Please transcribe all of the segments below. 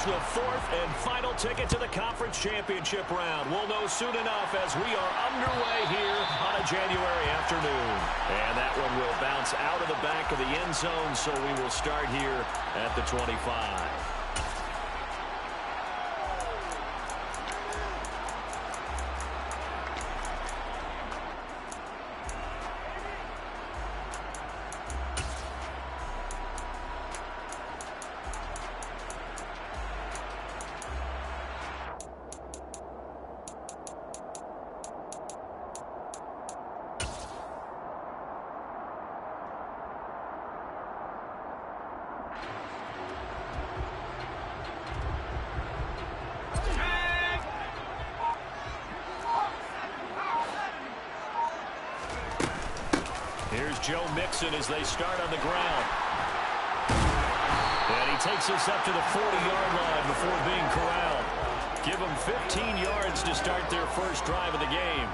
The fourth and final ticket to the conference championship round. We'll know soon enough as we are underway here on a January afternoon. And that one will bounce out of the back of the end zone, so we will start here at the 25. Here's Joe Mixon as they start on the ground. And he takes us up to the 40-yard line before being corralled. Give them 15 yards to start their first drive of the game.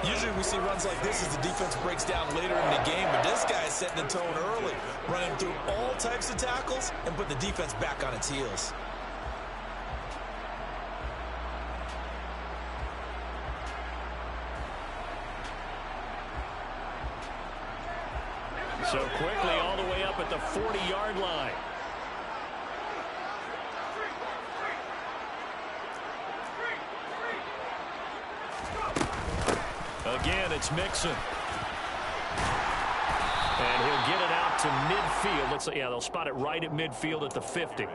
Usually we see runs like this as the defense breaks down later in the game, but this guy is setting the tone early, running through all types of tackles and put the defense back on its heels. So quickly all the way up at the 40-yard line. Again, it's Mixon. And he'll get it out to midfield. Looks like, yeah, they'll spot it right at midfield at the 50.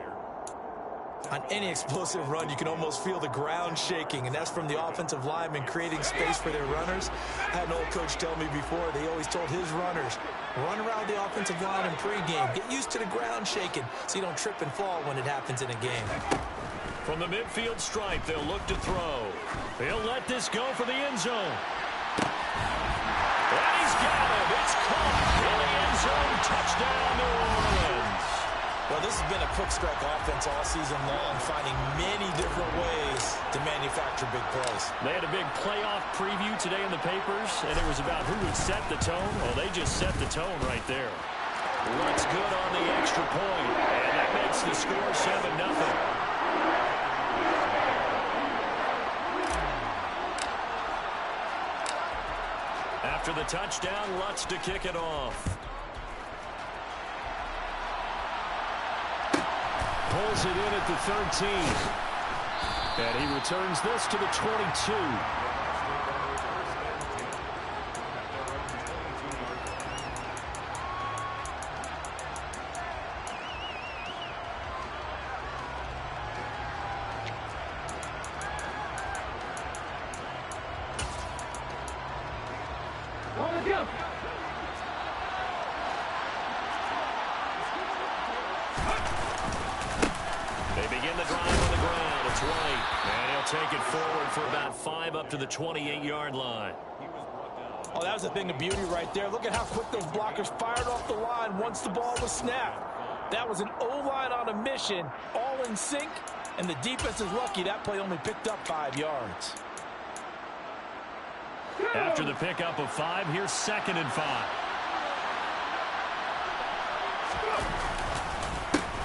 On any explosive run, you can almost feel the ground shaking, and that's from the offensive linemen creating space for their runners. I had an old coach tell me before, they always told his runners, run around the offensive line in pregame. Get used to the ground shaking so you don't trip and fall when it happens in a game. From the midfield stripe, they'll look to throw. They'll let this go for the end zone. And he's got him. It's caught in the end zone. Touchdown, New Orleans. Well, this has been a quick-strike offense all season long, finding many different ways to manufacture big plays. They had a big playoff preview today in the papers, and it was about who would set the tone. Well, they just set the tone right there. Looks good on the extra point, and that makes the score 7-0. After the touchdown, Lutz to kick it off. Pulls it in at the 13. And he returns this to the 22. They begin the drive on the ground. It's White. And he'll take it forward for about 5 up to the 28-yard line. Oh, that was a thing of beauty right there. Look at how quick those blockers fired off the line once the ball was snapped. That was an O-line on a mission, all in sync, and the defense is lucky that play only picked up 5 yards. After the pickup of 5, here's 2nd and 5.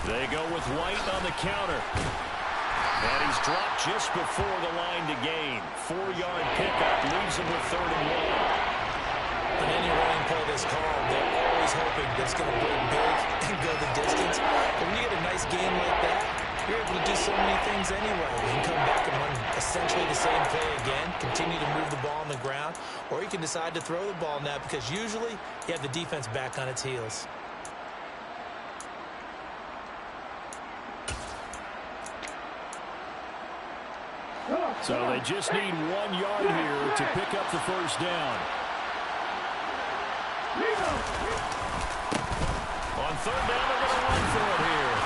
They go with White on the counter. And he's dropped just before the line to gain. 4-yard pickup leaves him with 3rd and 1. In any running play that's called, they're always hoping that it's going to break big and go the distance. But when you get a nice game like that, you're able to do so many things anyway. You can come back and run essentially the same play again, continue to move the ball on the ground, or you can decide to throw the ball now because usually you have the defense back on its heels. So they just need 1 yard here to pick up the first down. On 3rd down, they're going to run for it here.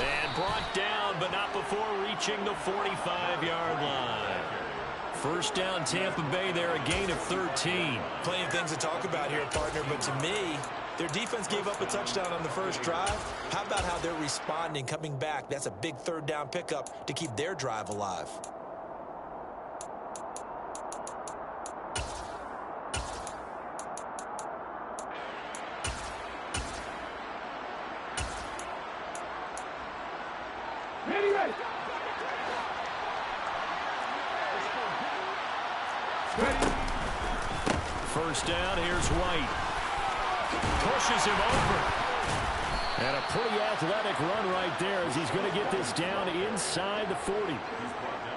And brought down, but not before reaching the 45-yard line. First down, Tampa Bay there, a gain of 13. Plenty of things to talk about here, partner, but to me, their defense gave up a touchdown on the first drive. How about how they're responding, coming back? That's a big 3rd down pickup to keep their drive alive. First down, here's White. Pushes him over. And a pretty athletic run right there as he's going to get this down inside the 40.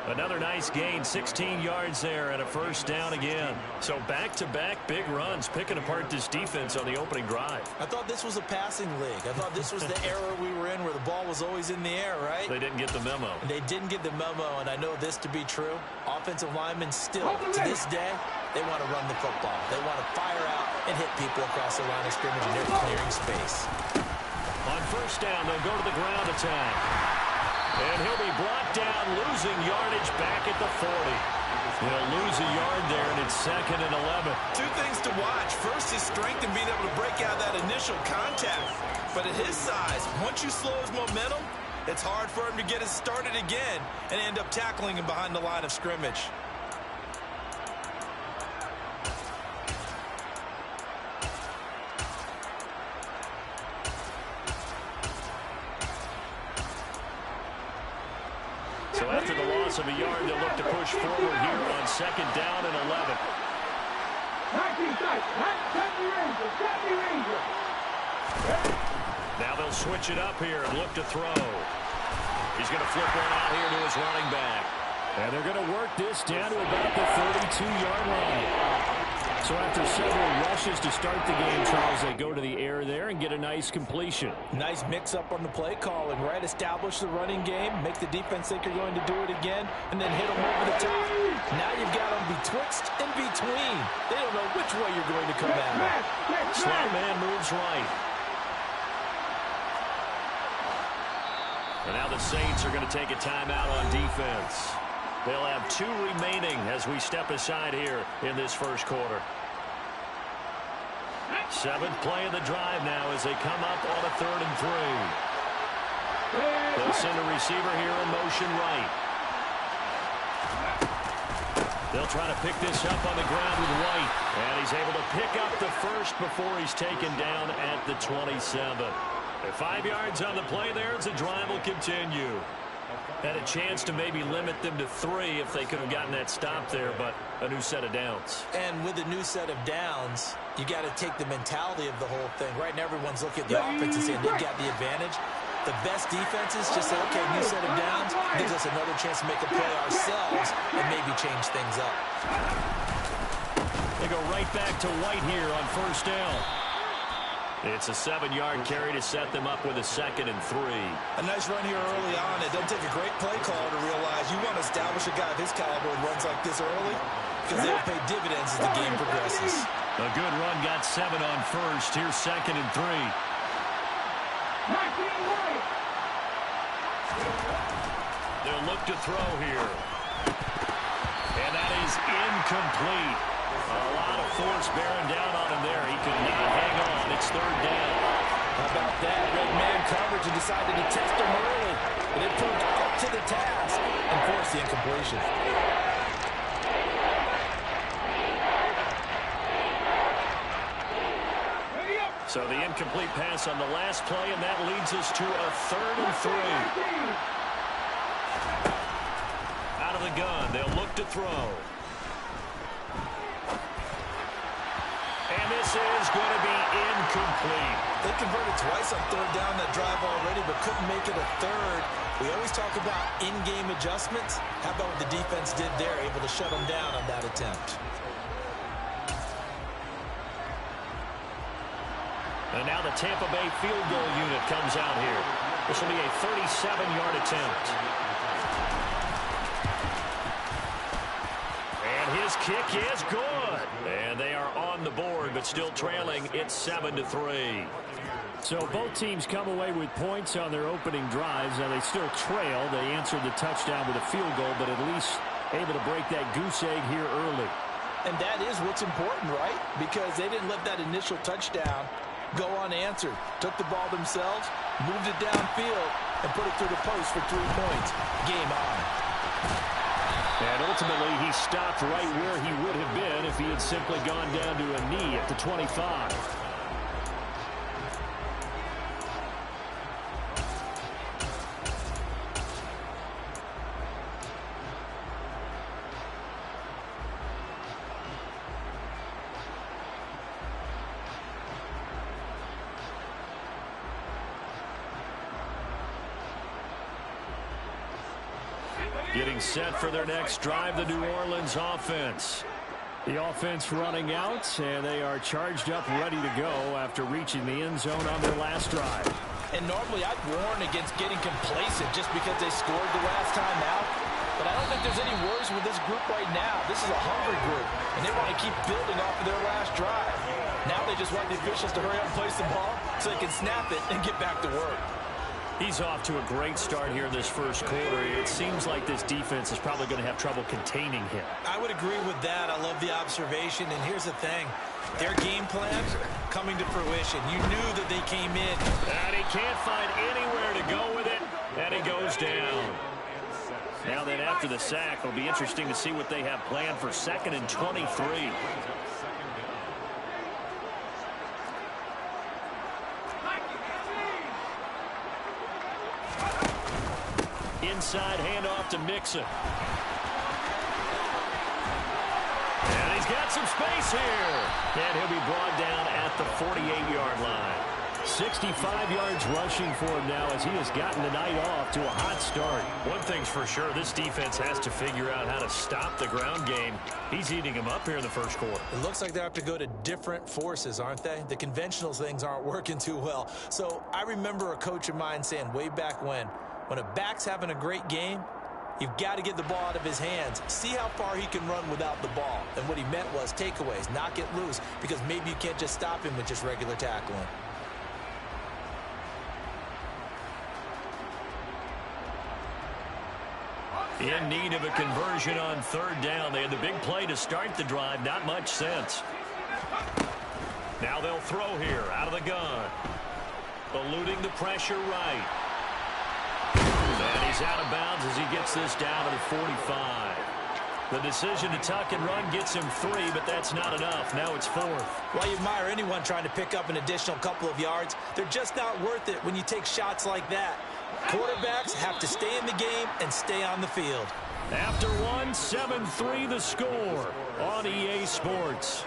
Another nice gain, 16 yards there, and a first down again. So back-to-back big runs, picking apart this defense on the opening drive. I thought this was a passing league. I thought this was the era we were in where the ball was always in the air, right? They didn't get the memo. They didn't get the memo, and I know this to be true. Offensive linemen still, to this day, they want to run the football. They want to fire out and hit people across the line of scrimmage, and they're clearing space. On first down, they'll go to the ground attack. And he'll be brought down, losing yardage back at the 40. He'll lose a yard there, and it's 2nd and 11. Two things to watch. First, his strength in being able to break out that initial contact. But at his size, once you slow his momentum, it's hard for him to get it started again and end up tackling him behind the line of scrimmage. So after the loss of a yard, they'll look to push forward here on 2nd down and 11. Now they'll switch it up here and look to throw. He's going to flip one out here to his running back. And they're going to work this down to about the 32-yard line. So after several rushes to start the game, Charles, they go to the air there and get a nice completion. Nice mix-up on the play calling, right? Establish the running game, make the defense think you're going to do it again, and then hit them over the top. Now you've got them betwixt and between. They don't know which way you're going to come at them. Slot man moves right. And now the Saints are going to take a timeout on defense. They'll have 2 remaining as we step aside here in this first quarter. 7th play of the drive now as they come up on a 3rd and 3. They'll send a receiver here in motion right. They'll try to pick this up on the ground with White. And he's able to pick up the first before he's taken down at the 27. 5 yards on the play there as the drive will continue. Had a chance to maybe limit them to 3 if they could have gotten that stop there, but a new set of downs. And with a new set of downs, you got to take the mentality of the whole thing. Right now, everyone's looking at the offense and saying they've got the advantage. The best defenses just say, okay, new set of downs gives us another chance to make a play ourselves and maybe change things up. They go right back to White here on first down. It's a 7-yard carry to set them up with a 2nd and 3. A nice run here early on. It doesn't take a great play caller to realize you want to establish a guy of his caliber and runs like this early because they'll pay dividends as the game progresses. A good run, got 7 on first. Here's 2nd and 3. They'll look to throw here. And that is incomplete. A lot of force bearing down on him there. He could not hang on. It's 3rd down. How about that? Red man coverage and decided to test him early. But it proved up to the task and forced the incompletion. So the incomplete pass on the last play, and that leads us to a 3rd and 3. Out of the gun, they'll look to throw. And this is going to be incomplete. They converted twice on 3rd down that drive already, but couldn't make it a 3rd. We always talk about in-game adjustments. How about what the defense did there, able to shut them down on that attempt. And now the Tampa Bay field goal unit comes out here. This will be a 37-yard attempt. And his kick is good. And they are on the board, but still trailing. It's 7-3. So both teams come away with points on their opening drives. Now they still trail. They answered the touchdown with a field goal, but at least able to break that goose egg here early. And that is what's important, right? Because they didn't let that initial touchdown go unanswered. Took the ball themselves, moved it downfield, and put it through the post for 3 points. Game on. And ultimately, he stopped right where he would have been if he had simply gone down to a knee at the 25. Getting set for their next drive, the New Orleans offense. The offense running out, and they are charged up, ready to go after reaching the end zone on their last drive. And normally I'd warn against getting complacent just because they scored the last time out. But I don't think there's any worries with this group right now. This is a hungry group, and they want to keep building off of their last drive. Now they just want the officials to hurry up and place the ball so they can snap it and get back to work. He's off to a great start here in this first quarter. It seems like this defense is probably going to have trouble containing him. I would agree with that. I love the observation. And here's the thing. Their game plan coming to fruition. You knew that they came in. And he can't find anywhere to go with it. And he goes down. Now then, after the sack, it'll be interesting to see what they have planned for 2nd and 23. Inside handoff to Mixon. And he's got some space here. And he'll be brought down at the 48-yard line. 65 yards rushing for him now as he has gotten the night off to a hot start. One thing's for sure, this defense has to figure out how to stop the ground game. He's eating them up here in the first quarter. It looks like they have to go to different forces, aren't they? The conventional things aren't working too well. So I remember a coach of mine saying way back when a back's having a great game, you've got to get the ball out of his hands. See how far he can run without the ball. And what he meant was takeaways, knock it loose, because maybe you can't just stop him with just regular tackling. In need of a conversion on 3rd down. They had the big play to start the drive. Not much sense. Now they'll throw here out of the gun. Eluding the pressure right. And he's out of bounds as he gets this down to the 45. The decision to tuck and run gets him 3, but that's not enough. Now it's 4th. Well, you admire anyone trying to pick up an additional couple of yards. They're just not worth it when you take shots like that. Quarterbacks have to stay in the game and stay on the field. After 1, 7-3 the score on EA Sports.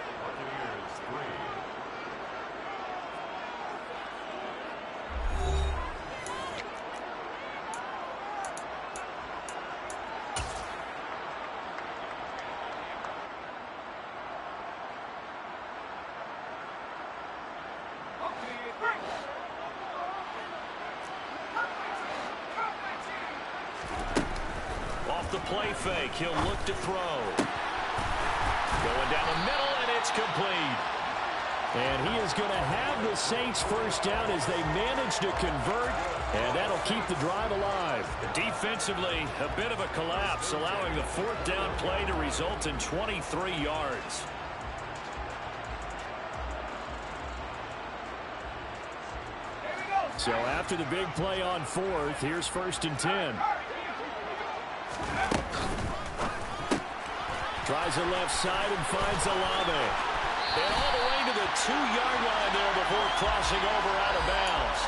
The play fake. He'll look to throw. Going down the middle, and it's complete. And he is going to have the Saints first down as they manage to convert, and that'll keep the drive alive. Defensively, a bit of a collapse, allowing the 4th down play to result in 23 yards. So after the big play on 4th, here's 1st and 10. Tries the left side and finds Olave. And all the way to the 2-yard line there before crossing over out of bounds.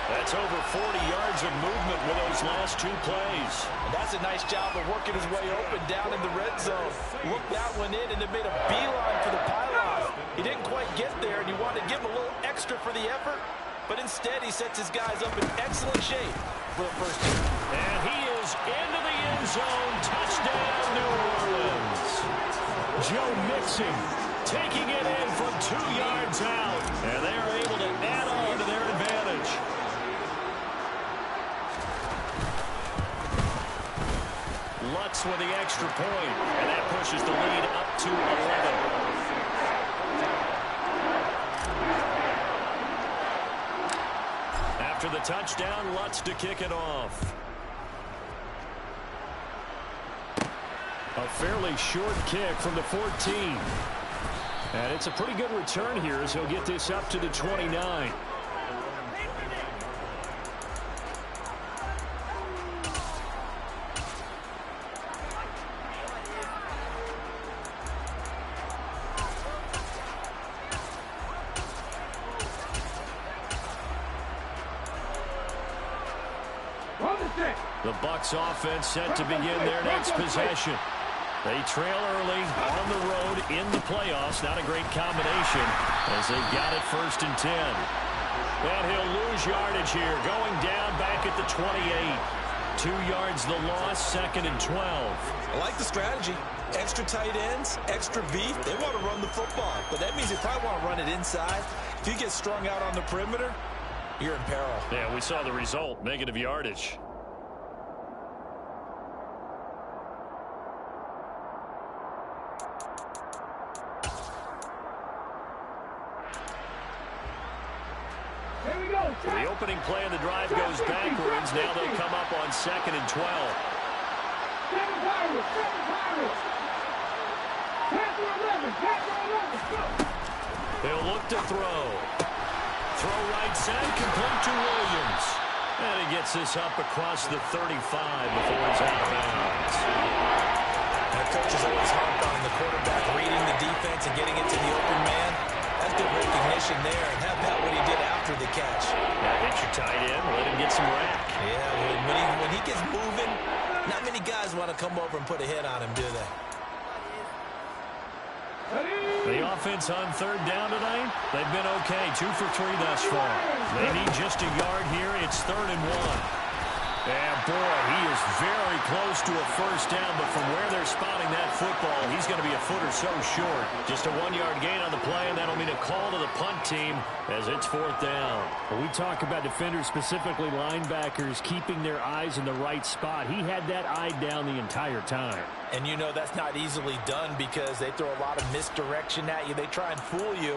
That's over 40 yards of movement with those last 2 plays. And that's a nice job of working his way open down in the red zone. Looked that one in and then made a beeline for the pylon. He didn't quite get there, and he wanted to give him a little extra for the effort. But instead, he sets his guys up in excellent shape for the first two. And he is into the end zone. Touchdown, New Orleans. Joe Mixon taking it in from 2 yards out. And they are able to add on to their advantage. Lutz with the extra point. And that pushes the lead up to 11. After the touchdown, Lutz to kick it off. A fairly short kick from the 14. And it's a pretty good return here as he'll get this up to the 29. The Bucs offense set to begin their next possession. They trail early on the road in the playoffs. Not a great combination as they've got it 1st and 10. And he'll lose yardage here, going down back at the 28. 2 yards the loss, 2nd and 12. I like the strategy. Extra tight ends, extra beef. They want to run the football, but that means they probably want to run it inside. If you get strung out on the perimeter, you're in peril. Yeah, we saw the result, negative yardage. The opening play of the drive goes backwards. Now they'll come up on 2nd and 12. They'll look to throw. Throw right side, complete to Williams. And he gets this up across the 35 before he's out of bounds. Now, coach is always harped on the quarterback reading the defense and getting it to the open man. That's good recognition there. And how about what he did after the catch? Now hit your tight end, let him get some rack. Yeah, when he gets moving, not many guys want to come over and put a hit on him, do they? The offense on 3rd down tonight, they've been okay. 2 for 3 thus far. They need just a yard here. It's 3rd and 1. And, boy, he is very close to a first down, but from where they're spotting that football, he's going to be a foot or so short. Just a 1-yard gain on the play, and that'll mean a call to the punt team as it's 4th down. Well, we talk about defenders, specifically linebackers, keeping their eyes in the right spot. He had that eye down the entire time. And you know that's not easily done because they throw a lot of misdirection at you. They try and fool you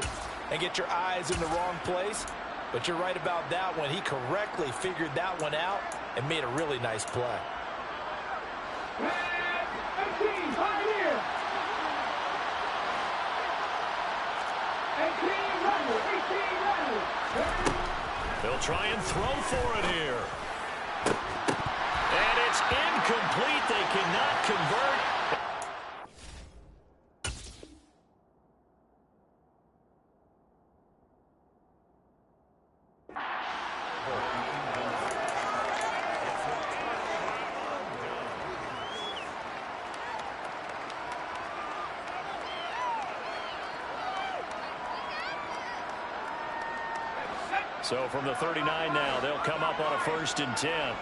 and get your eyes in the wrong place. But you're right about that one. He correctly figured that one out and made a really nice play. They'll try and throw for it here. And it's incomplete. They cannot convert. So from the 39 now, they'll come up on a 1st and 10.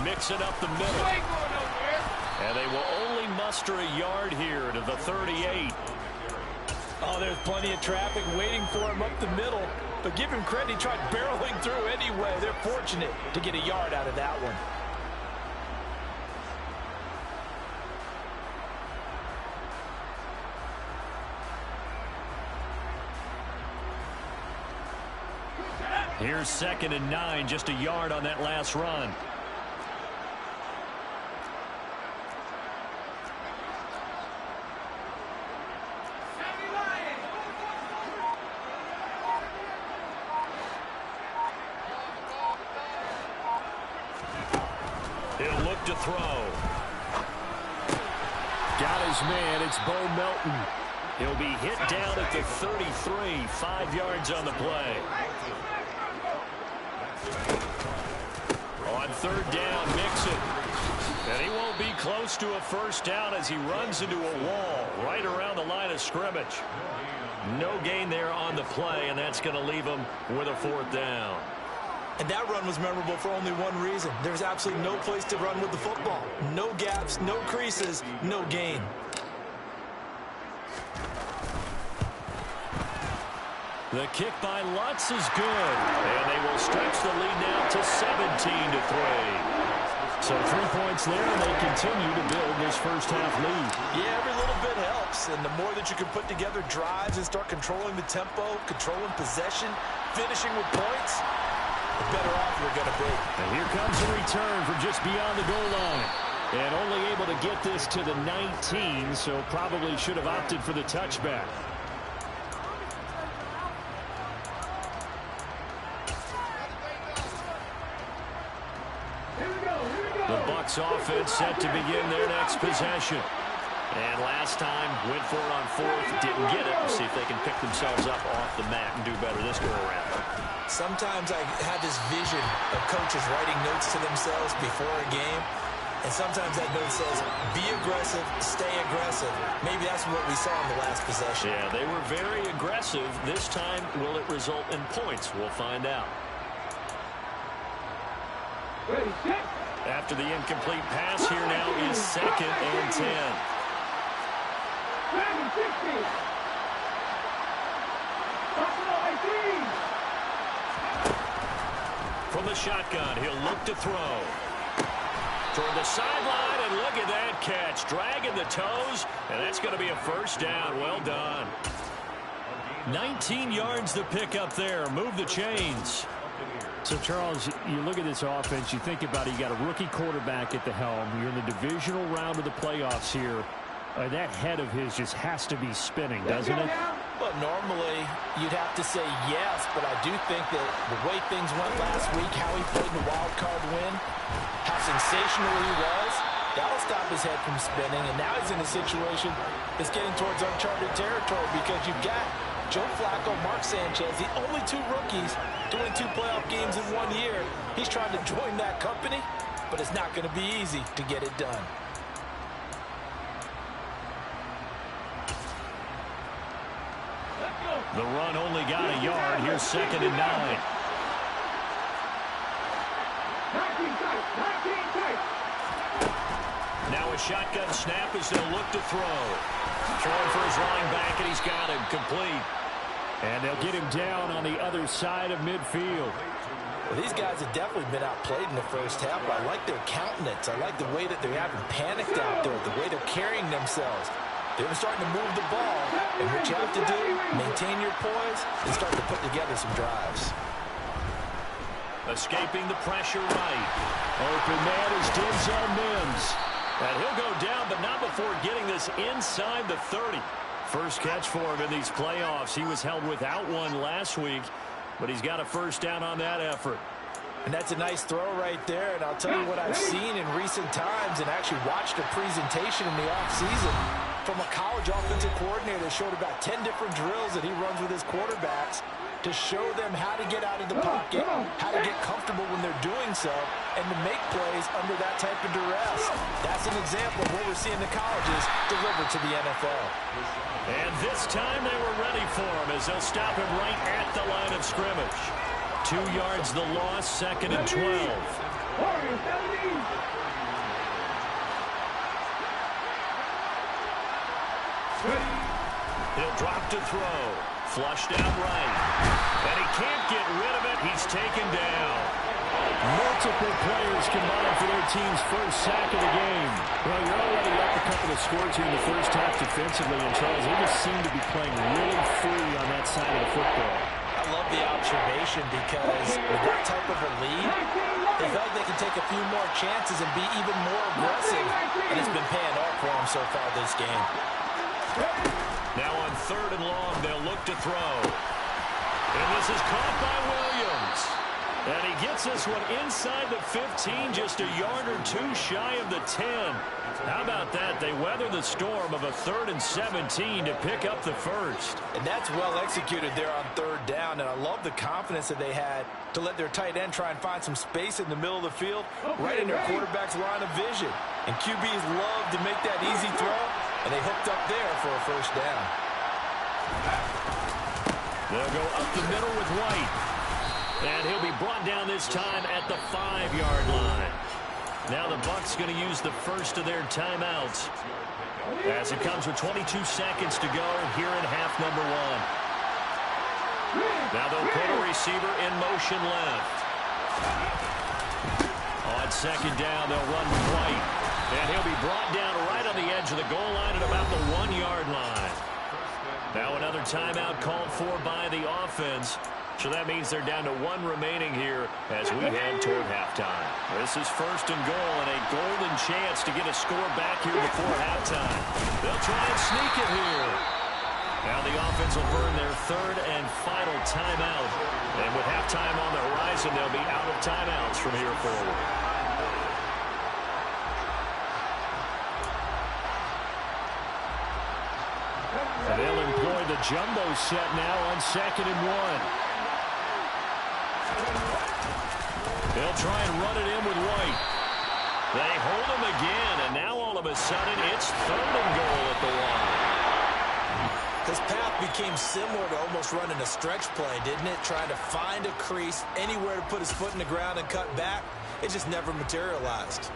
Mix it up the middle. And they will only muster a yard here to the 38. Oh, there's plenty of traffic waiting for him up the middle. But give him credit, he tried barreling through anyway. They're fortunate to get a yard out of that one. Here's 2nd and 9, just a yard on that last run. He'll look to throw. Got his man. It's Bo Melton. He'll be hit down at the 33, 5 yards on the play. On 3rd down, Mixon. And he won't be close to a first down as he runs into a wall right around the line of scrimmage. No gain there on the play, and that's going to leave him with a 4th down. And that run was memorable for only one reason. There's absolutely no place to run with the football. No gaps, no creases, no gain. The kick by Lutz is good. And they will stretch the lead now to 17-3. So 3 points there, and they continue to build this first half lead. Yeah, every little bit helps. And the more that you can put together drives and start controlling the tempo, controlling possession, finishing with points, the better off you're going to be. And here comes a return from just beyond the goal line. And only able to get this to the 19, so probably should have opted for the touchback. The Bucs offense set to begin their next possession. And last time, went for it on 4th, didn't get it. We'll see if they can pick themselves up off the mat and do better this go-around. Sometimes I have this vision of coaches writing notes to themselves before a game. And sometimes that note says, be aggressive, stay aggressive. Maybe that's what we saw in the last possession. Yeah, they were very aggressive. This time, will it result in points? We'll find out. After the incomplete pass, here now is 2nd and 10. From the shotgun, he'll look to throw. Toward the sideline, and look at that catch. Dragging the toes, and that's going to be a first down. Well done. 19 yards to pick up there. Move the chains. So, Charles, you look at this offense, you think about it, you got a rookie quarterback at the helm. You're in the divisional round of the playoffs here. That head of his just has to be spinning, doesn't it? Well, normally you'd have to say yes, but I do think that the way things went last week, how he played the wild card win, how sensational he was, that'll stop his head from spinning. And now he's in a situation that's getting towards uncharted territory because you've got Joe Flacco, Mark Sanchez, the only 2 rookies doing 2 playoff games in 1 year. He's trying to join that company, but it's not going to be easy to get it done. The run only got a yard. Here's 2nd and 9. Now a shotgun snap as they'll look to throw. Throwing for his line back, and he's got him complete. And they'll get him down on the other side of midfield. Well, these guys have definitely been outplayed in the first half. I like their countenance. I like the way that they haven't panicked out there, the way they're carrying themselves. They're starting to move the ball, and what you have to do, maintain your poise and start to put together some drives. Escaping the pressure right. Open man is Denzel Mims. And he'll go down, but not before getting this inside the 30. First catch for him in these playoffs. He was held without one last week, but he's got a first down on that effort. And that's a nice throw right there. And I'll tell you what I've seen in recent times and actually watched a presentation in the offseason from a college offensive coordinator that showed about 10 different drills that he runs with his quarterbacks to show them how to get out of the pocket, how to get comfortable when they're doing so, and to make plays under that type of duress. That's an example of what we're seeing the colleges deliver to the NFL. And this time they were ready for him as they'll stop him right at the line of scrimmage. 2 yards the loss, 2nd and 12. He'll drop to throw. Flushed out right. And he can't get rid of it. He's taken down. Multiple players combined for their team's first sack of the game. Well, you're already up a couple of scores here in the first half defensively, and Charles, they just seem to be playing really free on that side of the football. I love the observation because with that type of a lead, they feel like they can take a few more chances and be even more aggressive, and it's been paying off for them so far this game. Now on 3rd and long, they'll look to throw. And this is caught by Williams. And he gets this one inside the 15, just a yard or 2 shy of the 10. How about that? They weather the storm of a 3rd and 17 to pick up the first. And that's well executed there on 3rd down. And I love the confidence that they had to let their tight end try and find some space in the middle of the field, right in their quarterback's line of vision. And QBs love to make that easy throw, and they hooked up there for a first down. They'll go up the middle with White. And he'll be brought down this time at the 5-yard line. Now the Bucs going to use the first of their timeouts as it comes with 22 seconds to go here in half number 1. Now they'll put a receiver in motion left. On 2nd down, they'll run with White. And he'll be brought down right on the edge of the goal line at about the 1-yard line. Now another timeout called for by the offense. So that means they're down to 1 remaining here as we head toward halftime. This is 1st and goal and a golden chance to get a score back here before halftime. They'll try and sneak it here. Now the offense will burn their 3rd and final timeout. And with halftime on the horizon, they'll be out of timeouts from here forward. And they'll employ the jumbo set now on 2nd and 1. They'll try and run it in with White. They hold him again, and now all of a sudden it's 3rd and goal at the line. His path became similar to almost running a stretch play, didn't it? Trying to find a crease, anywhere to put his foot in the ground and cut back. It just never materialized.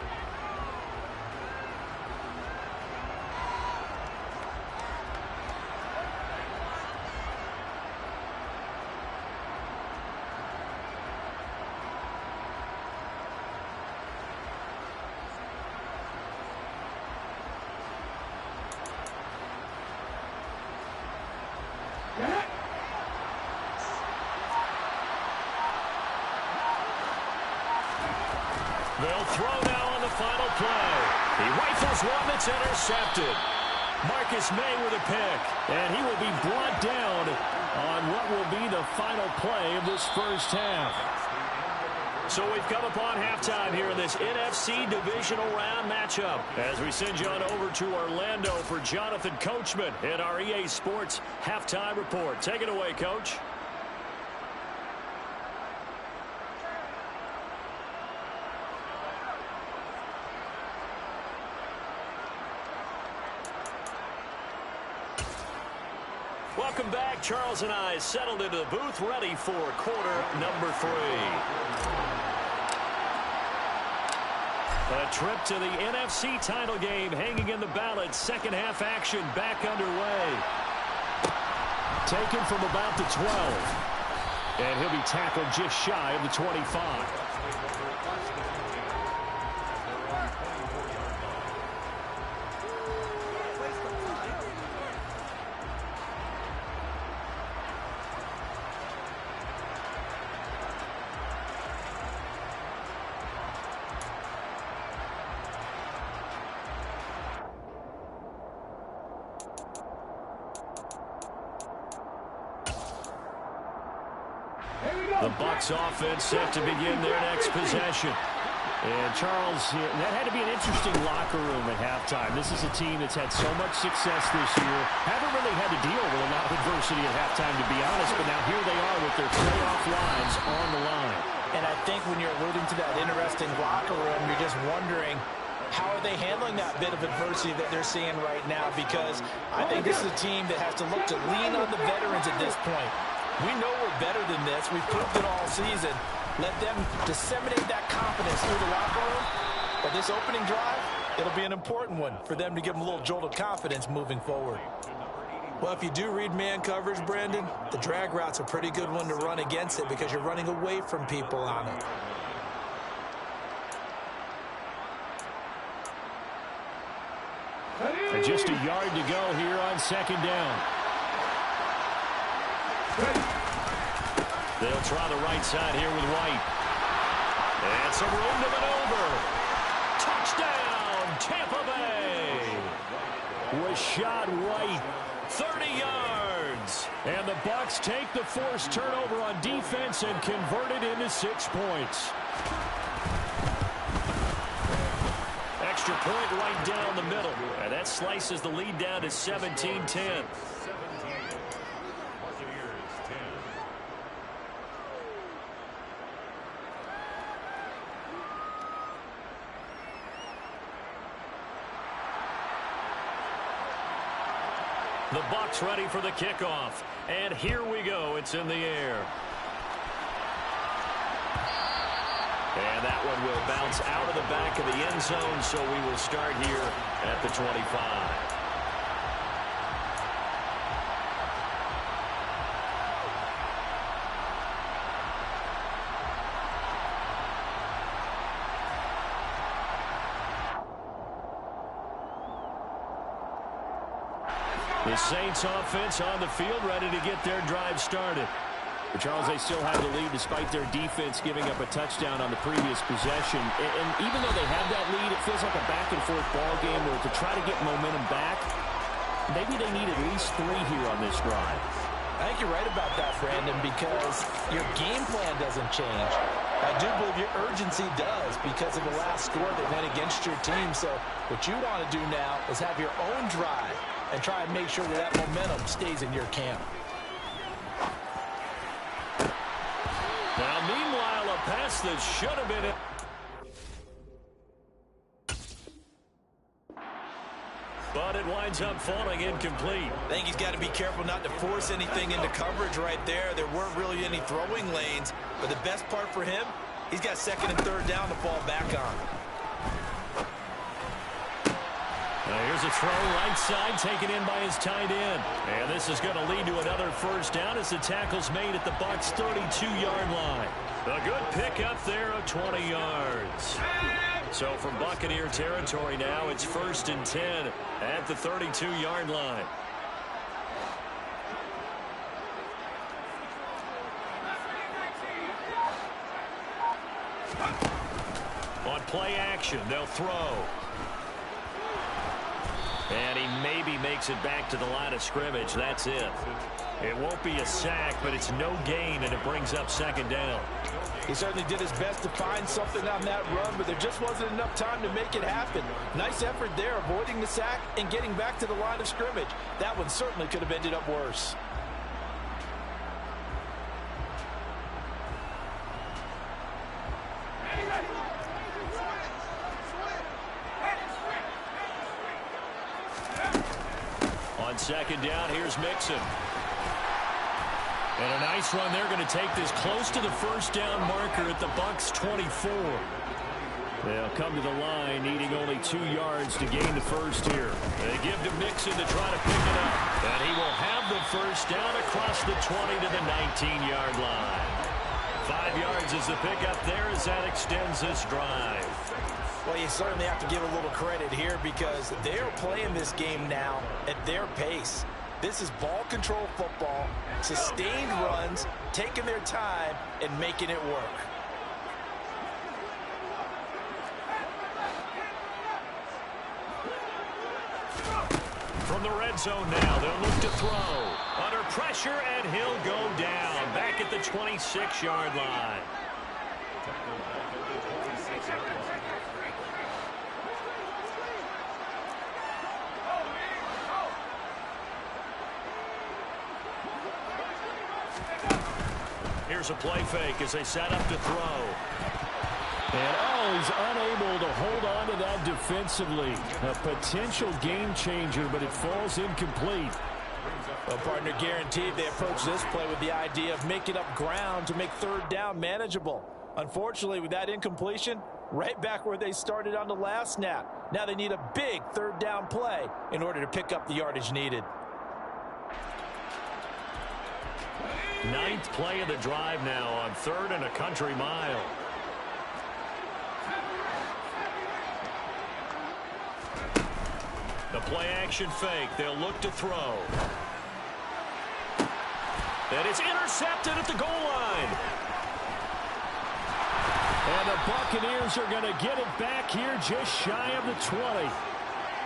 They'll throw now on the final play. He rifles one that's intercepted. Marcus May with a pick, and he will be brought down on what will be the final play of this first half. So we've come upon halftime here in this NFC divisional round matchup as we send you on over to Orlando for Jonathan Coachman in our EA Sports halftime report. Take it away, Coach. Welcome back. Charles and I settled into the booth, ready for quarter number 3. A trip to the NFC title game hanging in the balance. Second half action back underway. Taken from about the 12. And he'll be tackled just shy of the 25. The Bucs offense set to begin their next possession. And Charles, that had to be an interesting locker room at halftime. This is a team that's had so much success this year. Haven't really had to deal with a lot of adversity at halftime, to be honest. But now here they are with their playoff lives on the line. And I think when you're alluding to that interesting locker room, you're just wondering, how are they handling that bit of adversity that they're seeing right now? Because I think this is a team that has to look to lean on the veterans at this point. We know we're better than this. We've proved it all season. Let them disseminate that confidence through the locker room. But this opening drive, it'll be an important one for them to give them a little jolt of confidence moving forward. Well, if you do read man coverage, Brandon, the drag route's a pretty good one to run against it because you're running away from people on it. And just a yard to go here on second down. They'll try the right side here with White. And some room to maneuver. Touchdown, Tampa Bay. Rashad White, 30 yards. And the Bucs take the forced turnover on defense and convert it into 6 points. Extra point right down the middle. And that slices the lead down to 17-10. The Bucs ready for the kickoff. And here we go. It's in the air. And that one will bounce out of the back of the end zone, so we will start here at the 25. The Saints offense on the field ready to get their drive started. But Charles, they still have the lead despite their defense giving up a touchdown on the previous possession. And even though they have that lead, it feels like a back-and-forth ball game where to try to get momentum back, maybe they need at least 3 here on this drive. I think you're right about that, Brandon, because your game plan doesn't change. I do believe your urgency does because of the last score that went against your team. So what you want to do now is have your own drive and try and make sure that that momentum stays in your camp. Now, meanwhile, a pass that should have been it. but it winds up falling incomplete. I think he's got to be careful not to force anything into coverage right there. There weren't really any throwing lanes, but the best part for him, he's got second and third down to fall back on. Here's a throw right side taken in by his tight end. And this is going to lead to another first down as the tackle's made at the Bucs' 32-yard line. A good pickup there of 20 yards. So from Buccaneer territory now, it's 1st and 10 at the 32-yard line. On play action, they'll throw. And he maybe makes it back to the line of scrimmage. That's it. It won't be a sack, but it's no gain, and it brings up second down. He certainly did his best to find something on that run, but there just wasn't enough time to make it happen. Nice effort there, avoiding the sack and getting back to the line of scrimmage. That one certainly could have ended up worse. On second down, here's Mixon. And a nice run. They're going to take this close to the first down marker at the Bucs' 24. They'll come to the line, needing only 2 yards to gain the first here. They give to Mixon to try to pick it up. And he will have the first down across the 20 to the 19-yard line. 5 yards is the pickup there as that extends this drive. Well, you certainly have to give a little credit here because they're playing this game now at their pace. This is ball control football, sustained runs, taking their time, and making it work. From the red zone now, they'll look to throw. Under pressure, and he'll go down. Back at the 26-yard line. Here's a play fake as they set up to throw. And he's unable to hold on to that defensively. A potential game changer, but it falls incomplete. Well, partner, guaranteed they approach this play with the idea of making up ground to make third down manageable. Unfortunately, with that incompletion, right back where they started on the last snap. Now they need a big third down play in order to pick up the yardage needed. 9th play of the drive now on 3rd and a country mile. The play action fake. They'll look to throw. And it's intercepted at the goal line. And the Buccaneers are going to get it back here just shy of the 20.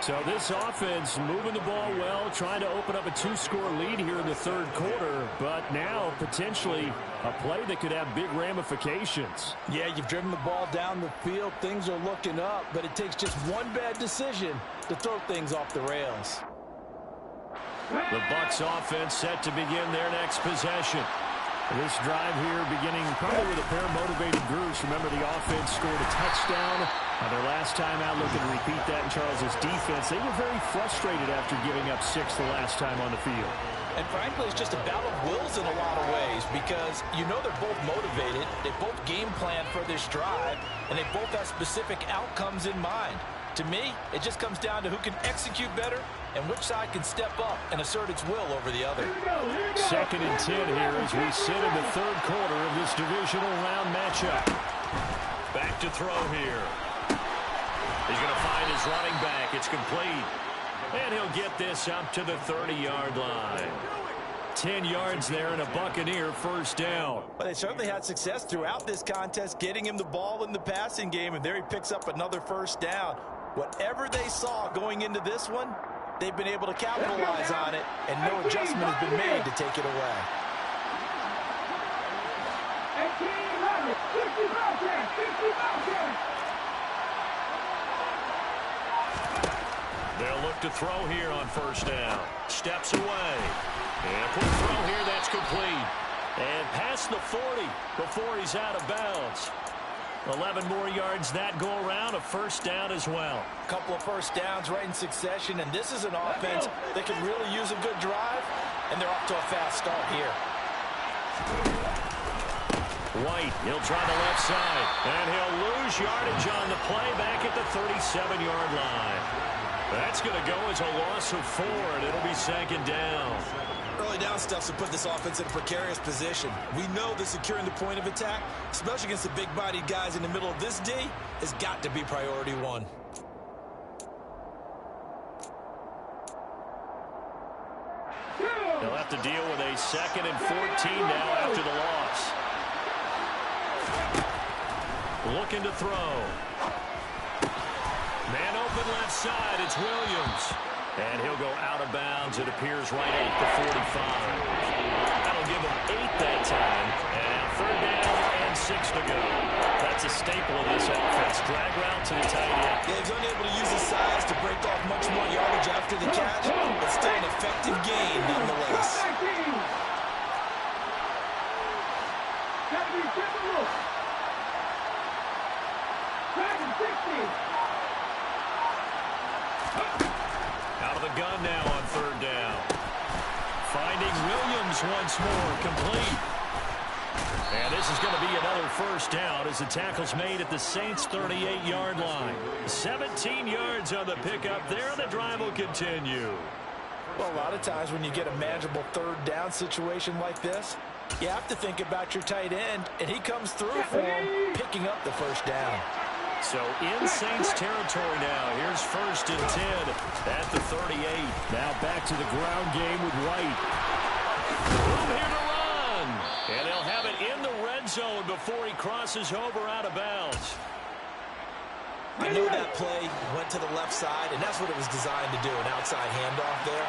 So this offense moving the ball well, trying to open up a 2-score lead here in the 3rd quarter, but now potentially a play that could have big ramifications. Yeah, you've driven the ball down the field. Things are looking up, but it takes just one bad decision to throw things off the rails. The Bucs offense set to begin their next possession. This drive here beginning probably with a pair of motivated groups. Remember, the offense scored a touchdown on their last time out. Looking to repeat that in Charles's defense. They were very frustrated after giving up 6 the last time on the field. And frankly, it's just a battle of wills in a lot of ways because you know they're both motivated. They both game plan for this drive, and they both have specific outcomes in mind. To me, it just comes down to who can execute better and which side can step up and assert its will over the other. 2nd and 10 here as we sit in the 3rd quarter of this divisional round matchup. Back to throw here. He's going to find his running back. It's complete. And he'll get this up to the 30-yard line. 10 yards there and a Buccaneer first down. Well, they certainly had success throughout this contest, getting him the ball in the passing game, and there he picks up another first down. Whatever they saw going into this one, they've been able to capitalize on it, and no adjustment has been made to take it away. They'll look to throw here on first down. Steps away. And quick throw here, that's complete. And past the 40 before he's out of bounds. 11 more yards that go around, a first down as well. A couple of first downs right in succession, and this is an offense that can really use a good drive, and they're off to a fast start here. White, he'll try the left side, and he'll lose yardage on the play back at the 37-yard line. That's going to go as a loss of 4, and it'll be second down. Early down stuffs will put this offense in a precarious position. We know that securing the point of attack, especially against the big-bodied guys in the middle of this D, has got to be priority 1. They'll have to deal with a 2nd and 14 now after the loss. Looking to throw. Man open left side, it's Williams. And he'll go out of bounds, it appears, right at the 45. That'll give him 8 that time. And now 3rd down and 6 to go. That's a staple of this offense. Drag route to the tight end. Yeah, he's unable to use his size to break off much more yardage after the catch, but still an effective gain nonetheless. Out of the gun now on 3rd down. Finding Williams once more, complete. And this is going to be another first down as the tackle's made at the Saints' 38-yard line. 17 yards on the pickup there, and the drive will continue. Well, a lot of times when you get a manageable 3rd down situation like this, you have to think about your tight end, and he comes through for him, picking up the first down. So in Saints territory now. Here's 1st and 10 at the 38. Now back to the ground game with White. Room here to run. And they'll have it in the red zone before he crosses over out of bounds. I know that play went to the left side, and that's what it was designed to do, an outside handoff there.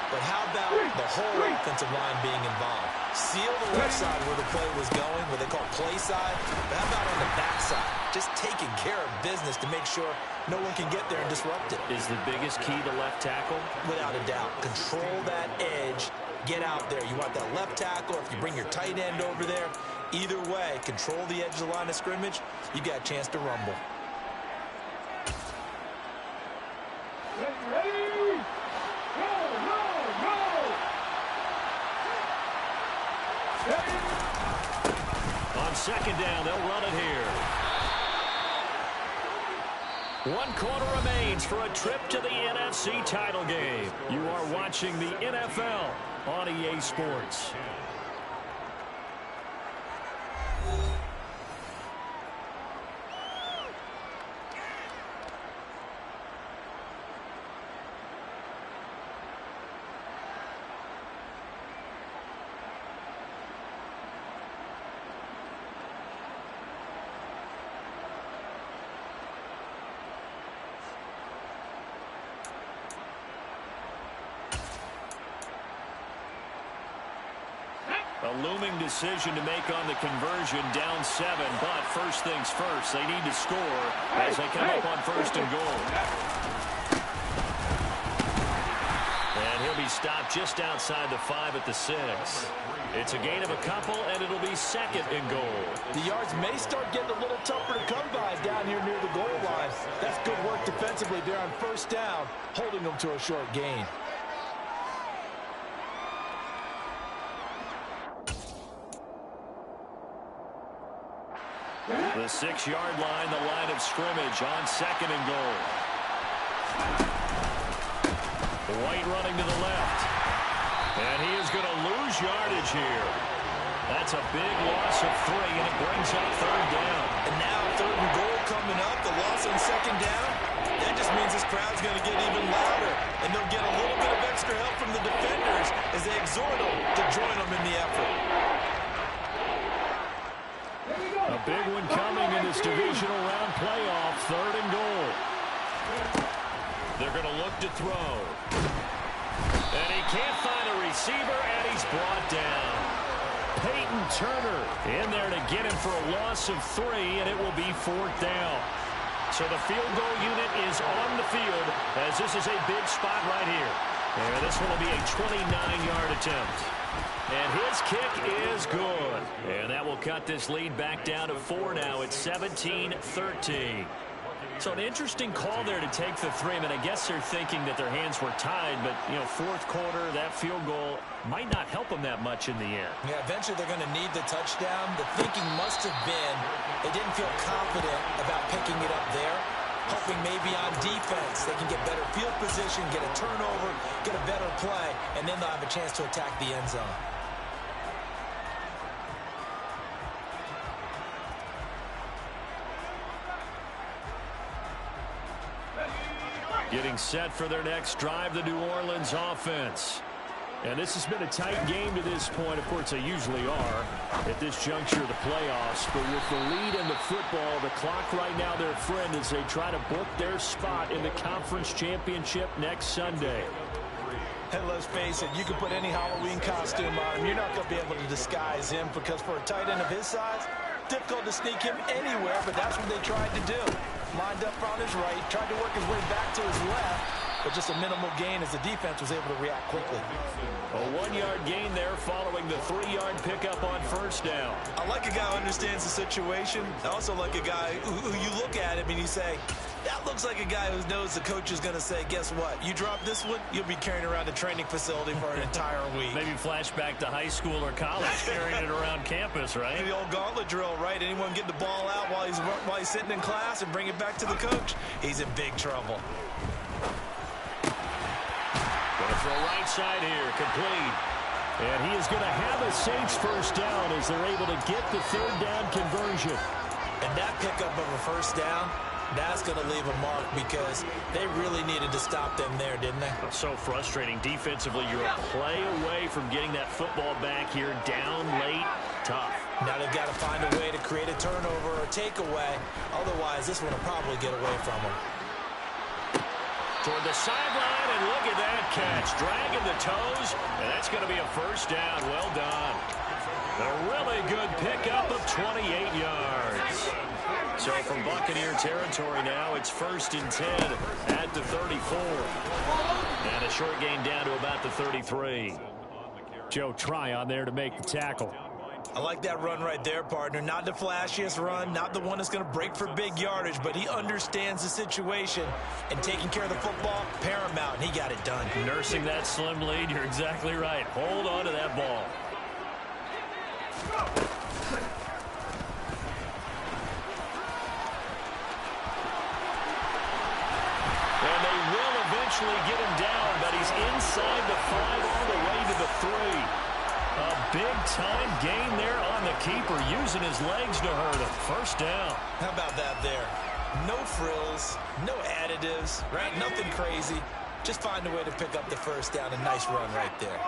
But how about the whole offensive line being involved? Seal the left side where the play was going, what they call play side. But how about on the back side? Just taking care of business to make sure no one can get there and disrupt it. Is the biggest key to left tackle? Without a doubt. Control that edge. Get out there. You want that left tackle. If you bring your tight end over there, either way, control the edge of the line of scrimmage, you got a chance to rumble. On 2nd down, they'll run it here. 1 quarter remains for a trip to the NFC title game. You are watching the NFL on EA Sports. A looming decision to make on the conversion, down 7, but first things first, they need to score as they come up on 1st and goal. And he'll be stopped just outside the 5 at the 6. It's a gain of a couple, and it'll be 2nd and goal. The yards may start getting a little tougher to come by down here near the goal line. That's good work defensively there on 1st down, holding them to a short gain. The 6-yard line, the line of scrimmage on 2nd and goal. White running to the left. And he is going to lose yardage here. That's a big loss of 3, and it brings up 3rd down. And now 3rd and goal coming up, the loss on 2nd down. That just means this crowd's going to get even louder, and they'll get a little bit of extra help from the defenders as they exhort them to join them in the effort. A big one coming in this divisional round playoff, 3rd and goal. They're going to look to throw. And he can't find a receiver, and he's brought down. Peyton Turner in there to get him for a loss of 3, and it will be 4th down. So the field goal unit is on the field as this is a big spot right here. And this one will be a 29-yard attempt. And his kick is good. And that will cut this lead back down to 4 now. It's 17-13. So an interesting call there to take the 3. I mean, I guess they're thinking that their hands were tied, but, you know, fourth quarter, that field goal might not help them that much in the end. Yeah, eventually they're going to need the touchdown. The thinking must have been they didn't feel confident about picking it up there, hoping maybe on defense they can get better field position, get a turnover, get a better play, and then they'll have a chance to attack the end zone. Getting set for their next drive, the New Orleans offense. And this has been a tight game to this point. Of course, they usually are at this juncture of the playoffs. But with the lead in the football, the clock right now their friend as they try to book their spot in the conference championship next Sunday. And let's face it, you can put any Halloween costume on him. You're not going to be able to disguise him because for a tight end of his size, difficult to sneak him anywhere, but that's what they tried to do. Lined up on his right, tried to work his way back to his left, but just a minimal gain as the defense was able to react quickly. A 1-yard gain there following the 3-yard pickup on first down. I like a guy who understands the situation. I also like a guy who you look at him and you say, that looks like a guy who knows the coach is going to say, guess what? You drop this one, you'll be carrying around the training facility for an entire week. Maybe flashback to high school or college, carrying it around campus, right? The old gauntlet drill, right? Anyone get the ball out while he's sitting in class and bring it back to the coach, he's in big trouble. Going to throw right side here, complete. And he is going to have a Saints first down as they're able to get the third down conversion. And that pickup of a first down, that's going to leave a mark because they really needed to stop them there, didn't they? So frustrating. Defensively, you're a play away from getting that football back here down late. Tough. Now they've got to find a way to create a turnover or takeaway. Otherwise, this one will probably get away from them. Toward the sideline, and look at that catch. Dragging the toes, and that's going to be a first down. Well done. A really good pickup of 28 yards. So from Buccaneer territory now, it's 1st and 10 at the 34. And a short gain down to about the 33. Joe Tryon there to make the tackle. I like that run right there, partner. Not the flashiest run, not the one that's going to break for big yardage, but he understands the situation, and taking care of the football, paramount, and he got it done. Nursing that slim lead, you're exactly right. Hold on to that ball. And they will eventually get him down, but he's inside the 5 all the way to the 3. A big-time gain there on the keeper, using his legs to hurt him. First down. How about that there? No frills, no additives, right? Nothing crazy. Just find a way to pick up the first down. A nice run right there.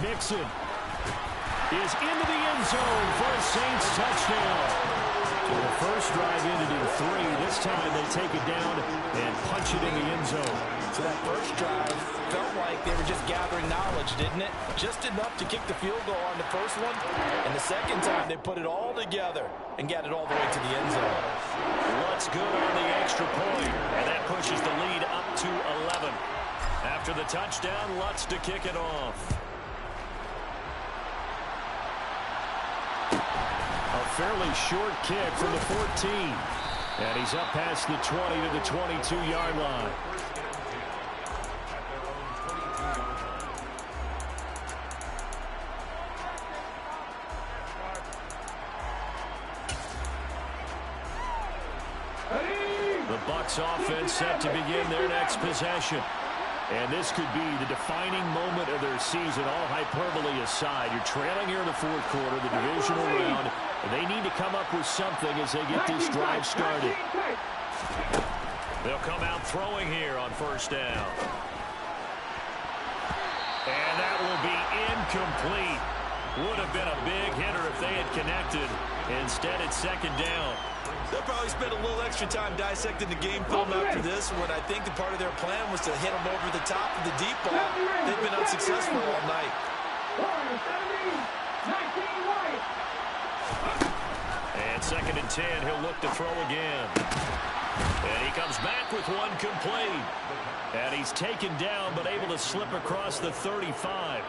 Mixon is into the end zone for a Saints touchdown. So the first drive ended in 3. This time they take it down and punch it in the end zone. So that first drive felt like they were just gathering knowledge, didn't it? Just enough to kick the field goal on the first one. And the second time they put it all together and got it all the way to the end zone. Lutz good on the extra point, and that pushes the lead up to 11. After the touchdown, Lutz to kick it off. A fairly short kick from the 14. And he's up past the 20 to the 22-yard line. The Bucs offense set to begin their next possession. And this could be the defining moment of their season, all hyperbole aside. You're trailing here in the fourth quarter, the divisional round, and they need to come up with something as they get this drive started. They'll come out throwing here on first down. And that will be incomplete. Would have been a big hitter if they had connected. Instead, it's second down. They'll probably spend a little extra time dissecting the game film after this when I think the part of their plan was to hit them over the top of the deep ball. They've been unsuccessful all night. And 2nd and 10. He'll look to throw again. And he comes back with one complete. And he's taken down but able to slip across the 35.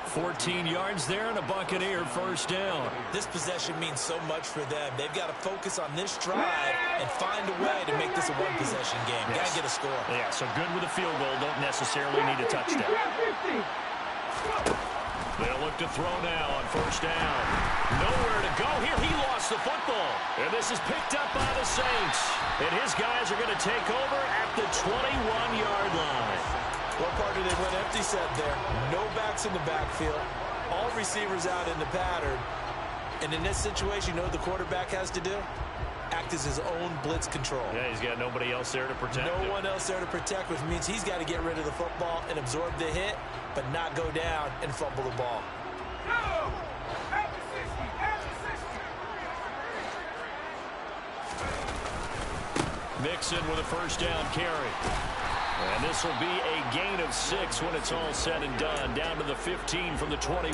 14 yards there and a Buccaneer first down. This possession means so much for them. They've got to focus on this drive and find a way to make this a one-possession game. Yes. Got to get a score. Yeah, so good with a field goal. Don't necessarily need a touchdown. They'll look to throw now on first down. Nowhere to go here. He lost the football. And this is picked up by the Saints. And his guys are going to take over at the 21-yard line. What part did they went empty set there? No backs in the backfield. All receivers out in the pattern. And in this situation, you know what the quarterback has to do? Act as his own blitz control. Yeah, he's got nobody else there to protect him. No one else there to protect, which means he's got to get rid of the football and absorb the hit, but not go down and fumble the ball. Mixon with a first down carry. And this will be a gain of 6 when it's all said and done. Down to the 15 from the 21.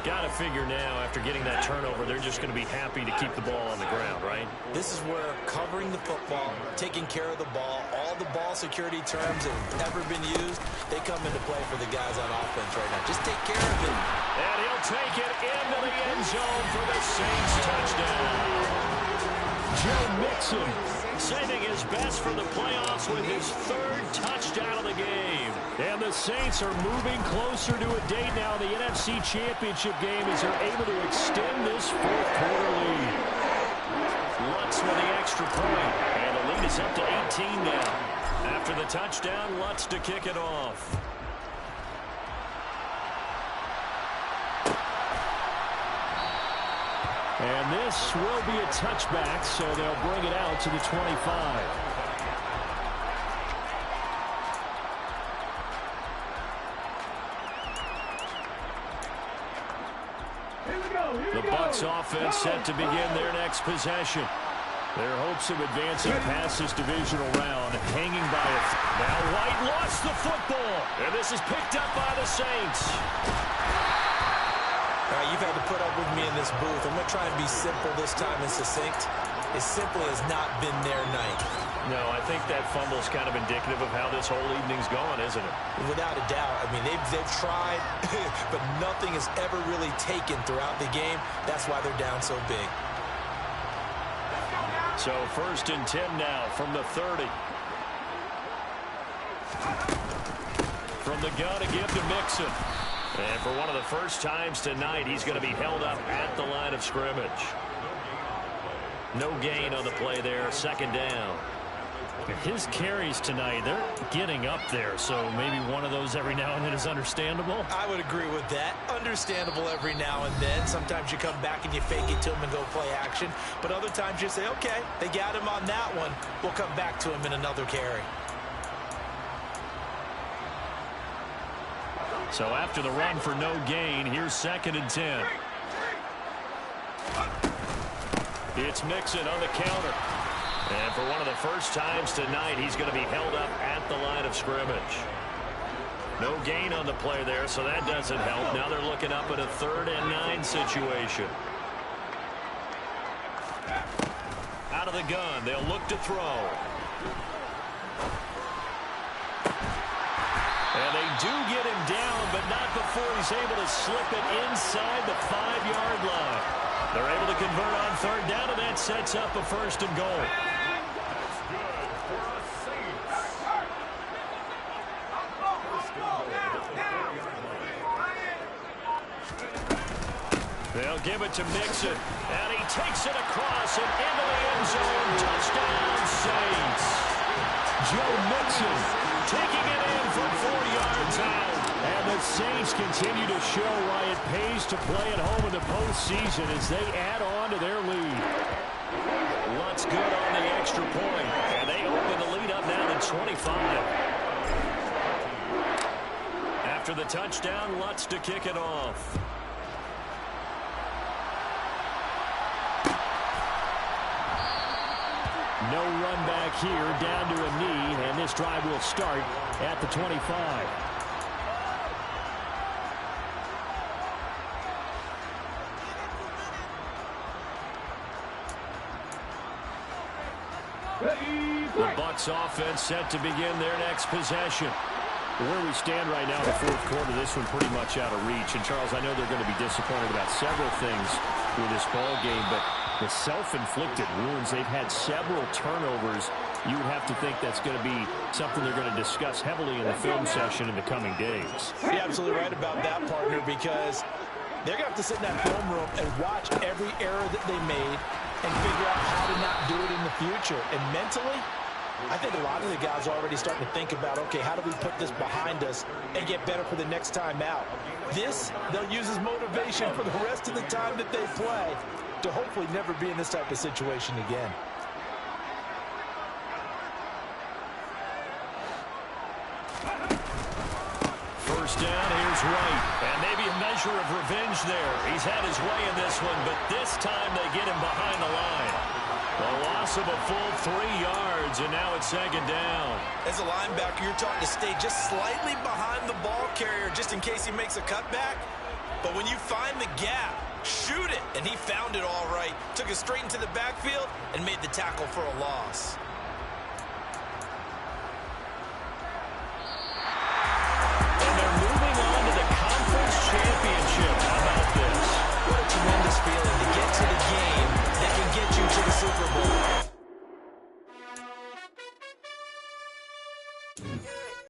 Got to figure now, after getting that turnover, they're just going to be happy to keep the ball on the ground, right? This is where covering the football, taking care of the ball, all the ball security terms that have ever been used, they come into play for the guys on offense right now. Just take care of it. And he'll take it into the end zone for the Saints touchdown. Joe Mixon saving his best for the playoffs with his 3rd touchdown of the game. And the Saints are moving closer to a date now. The NFC Championship game as they're able to extend this 4th quarter lead. Lutz with the extra point. And the lead is up to 18 now. After the touchdown, Lutz to kick it off. And this will be a touchback, so they'll bring it out to the 25. The Bucs offense set to begin their next possession. Their hopes of advancing past this divisional round hanging by it. Now White lost the football, and this is picked up by the Saints. All right, you've had to put up with me in this booth. I'm going to try and be simple this time and succinct. It simply has not been their night. No, I think that fumble is kind of indicative of how this whole evening's going, isn't it? Without a doubt. I mean, they've tried, but nothing has ever really taken throughout the game. That's why they're down so big. So 1st and 10 now from the 30. From the gun to give to Mixon. And for one of the first times tonight, he's going to be held up at the line of scrimmage. No gain on the play there, 2nd down. His carries tonight, they're getting up there, so maybe one of those every now and then is understandable. I would agree with that. Understandable every now and then. Sometimes you come back and you fake it to him and go play action. But other times you say, okay, they got him on that one. We'll come back to him in another carry. So after the run for no gain, here's 2nd and 10. It's Mixon on the counter. And for one of the first times tonight, he's going to be held up at the line of scrimmage. No gain on the play there, so that doesn't help. Now they're looking up at a 3rd and 9 situation. Out of the gun, they'll look to throw. And they do get him down, but not before he's able to slip it inside the 5-yard line. They're able to convert on 3rd down, and that sets up a 1st and goal. They'll give it to Mixon, and he takes it across and into the end zone. Touchdown, Saints. Joe Mixon taking it in from 4 yards out. And the Saints continue to show why it pays to play at home in the postseason as they add on to their lead. Lutz good on the extra point, and they open the lead up now to 25. After the touchdown, Lutz to kick it off. No run back here, down to a knee, and this drive will start at the 25. The Bucs offense set to begin their next possession. Where we stand right now in the fourth quarter, this one pretty much out of reach. And, Charles, I know they're going to be disappointed about several things with this ball game, but the self-inflicted wounds, they've had several turnovers. You would have to think that's going to be something they're going to discuss heavily in the film session in the coming days. You're absolutely right about that, partner, because they're going to have to sit in that film room and watch every error that they made and figure out how to not do it in the future. And mentally, I think a lot of the guys are already starting to think about, okay, how do we put this behind us and get better for the next time out? This, they'll use as motivation for the rest of the time that they play to hopefully never be in this type of situation again. First down, here's White. And maybe a measure of revenge there. He's had his way in this one, but this time they get him behind the line. A loss of a full 3 yards, and now it's second down. As a linebacker, you're taught to stay just slightly behind the ball carrier just in case he makes a cutback. But when you find the gap, shoot it. And he found it all right. Took it straight into the backfield and made the tackle for a loss.